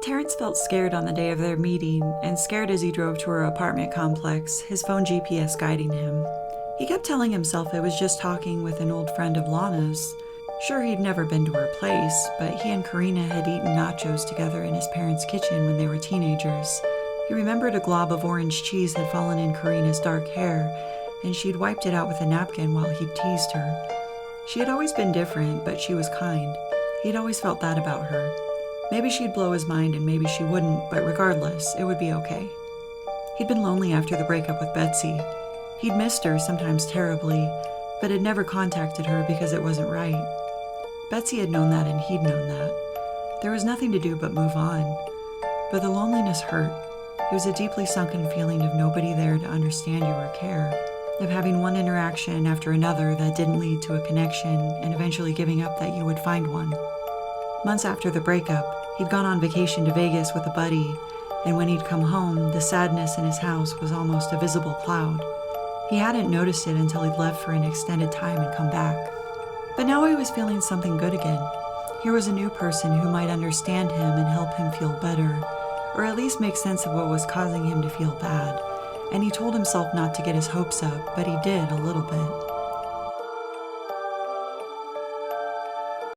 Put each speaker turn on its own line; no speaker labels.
Terrence felt scared on the day of their meeting, and scared as he drove to her apartment complex, his phone GPS guiding him. He kept telling himself it was just talking with an old friend of Lana's. Sure, he'd never been to her place, but he and Karina had eaten nachos together in his parents' kitchen when they were teenagers. He remembered a glob of orange cheese had fallen in Karina's dark hair, and she'd wiped it out with a napkin while he'd teased her. She had always been different, but she was kind. He'd always felt that about her. Maybe she'd blow his mind and maybe she wouldn't, but regardless, it would be okay. He'd been lonely after the breakup with Betsy. He'd missed her, sometimes terribly, but had never contacted her because it wasn't right. Betsy had known that and he'd known that. There was nothing to do but move on. But the loneliness hurt. It was a deeply sunken feeling of nobody there to understand you or care, of having one interaction after another that didn't lead to a connection and eventually giving up that you would find one. Months after the breakup, he'd gone on vacation to Vegas with a buddy, and when he'd come home, the sadness in his house was almost a visible cloud. He hadn't noticed it until he'd left for an extended time and come back. But now he was feeling something good again. Here was a new person who might understand him and help him feel better, or at least make sense of what was causing him to feel bad. And he told himself not to get his hopes up, but he did a little bit.